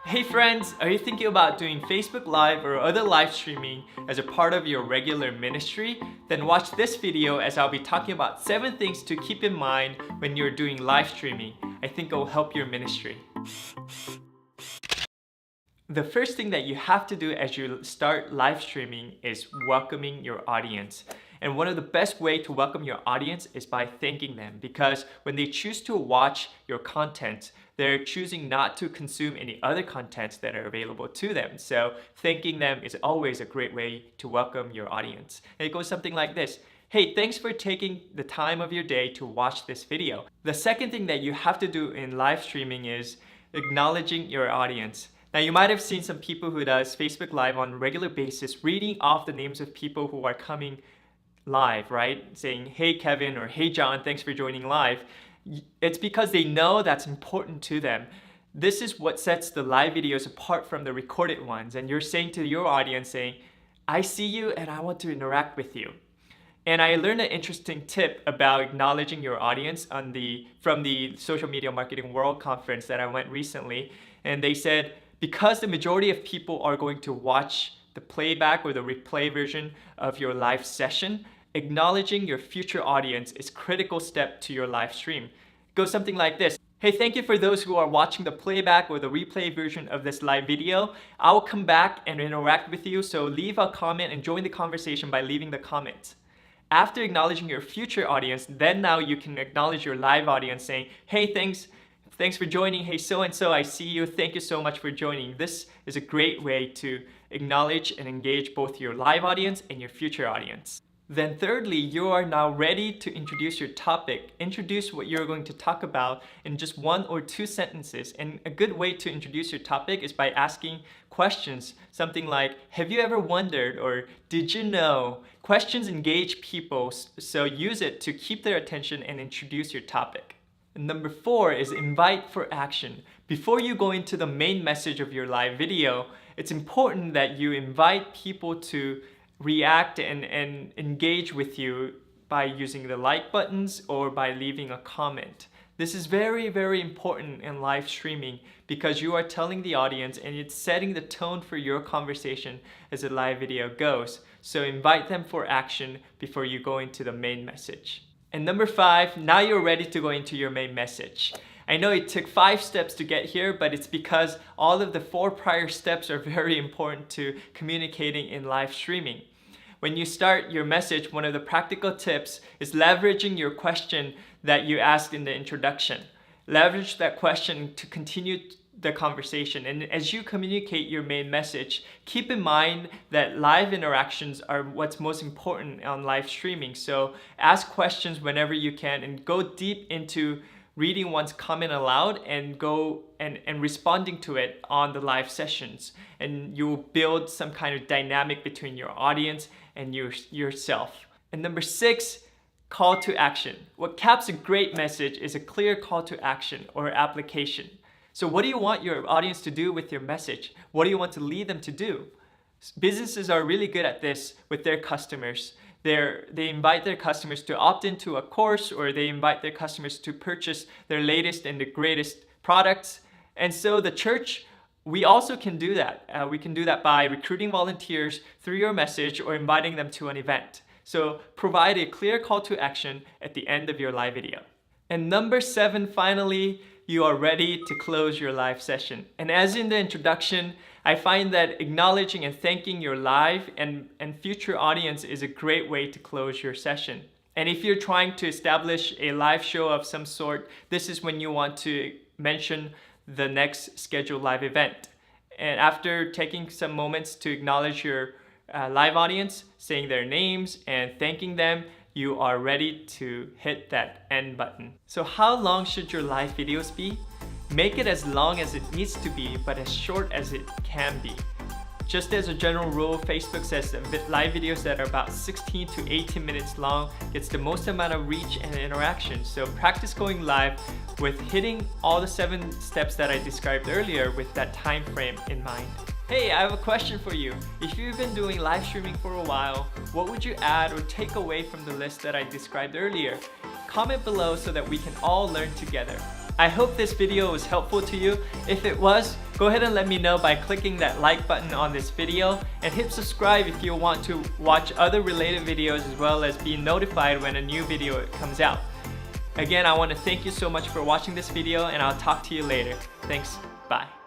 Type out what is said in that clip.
Hey friends, are you thinking about doing Facebook Live or other live streaming as a part of your regular ministry? Then watch this video as I'll be talking about 7 things to keep in mind when you're doing live streaming. I think it will help your ministry. The first thing that you have to do as you start live streaming is welcoming your audience. And one of the best ways to welcome your audience is by thanking them, because when they choose to watch your content, they're choosing not to consume any other contents that are available to them. So thanking them is always a great way to welcome your audience. And it goes something like this. Hey, thanks for taking the time of your day to watch this video. The second thing that you have to do in live streaming is acknowledging your audience. Now you might have seen some people who does Facebook Live on a regular basis reading off the names of people who are coming live, right? Saying, hey Kevin or hey John, thanks for joining live. It's because they know that's important to them. This is what sets the live videos apart from the recorded ones. And you're saying to your audience, saying, I see you and I want to interact with you. And I learned an interesting tip about acknowledging your audience from the Social Media Marketing World Conference that I went recently. And they said, because the majority of people are going to watch the playback or the replay version of your live session, acknowledging your future audience is a critical step to your live stream. It goes something like this. Hey, thank you for those who are watching the playback or the replay version of this live video. I will come back and interact with you, so leave a comment and join the conversation by leaving the comments. After acknowledging your future audience, then now you can acknowledge your live audience saying, hey, thanks for joining. Hey, so-and-so, I see you. Thank you so much for joining. This is a great way to acknowledge and engage both your live audience and your future audience. Then thirdly, you are now ready to introduce your topic. Introduce what you're going to talk about in just 1 or 2 sentences. And a good way to introduce your topic is by asking questions. Something like, have you ever wondered, or did you know? Questions engage people, so use it to keep their attention and introduce your topic. And number 4 is invite for action. Before you go into the main message of your live video, it's important that you invite people to react and engage with you by using the like buttons or by leaving a comment. This is very, very important in live streaming because you are telling the audience and it's setting the tone for your conversation as the live video goes. So invite them for action before you go into the main message. And number 5, now you're ready to go into your main message. I know it took 5 steps to get here, but it's because all of the 4 prior steps are very important to communicating in live streaming. When you start your message, one of the practical tips is leveraging your question that you asked in the introduction. Leverage that question to continue the conversation. And as you communicate your main message, keep in mind that live interactions are what's most important on live streaming. So ask questions whenever you can and go deep into reading one's comment aloud and go and responding to it on the live sessions. And you will build some kind of dynamic between your audience and yourself. And number 6, call to action. What caps a great message is a clear call to action or application. So what do you want your audience to do with your message? What do you want to lead them to do? Businesses are really good at this with their customers. They invite their customers to opt into a course, or they invite their customers to purchase their latest and the greatest products. And so the church, we also can do that. We can do that by recruiting volunteers through your message or inviting them to an event. So provide a clear call to action at the end of your live video. And number 7, finally, you are ready to close your live session. And as in the introduction, I find that acknowledging and thanking your live and future audience is a great way to close your session. And if you're trying to establish a live show of some sort, this is when you want to mention the next scheduled live event. And after taking some moments to acknowledge your live audience, saying their names and thanking them, you are ready to hit that end button. So how long should your live videos be? Make it as long as it needs to be, but as short as it can be. Just as a general rule, Facebook says that live videos that are about 16 to 18 minutes long gets the most amount of reach and interaction. So practice going live with hitting all the 7 steps that I described earlier with that time frame in mind. Hey, I have a question for you. If you've been doing live streaming for a while, what would you add or take away from the list that I described earlier? Comment below so that we can all learn together. I hope this video was helpful to you. If it was, go ahead and let me know by clicking that like button on this video, and hit subscribe if you want to watch other related videos as well as be notified when a new video comes out. Again, I want to thank you so much for watching this video, and I'll talk to you later. Thanks. Bye.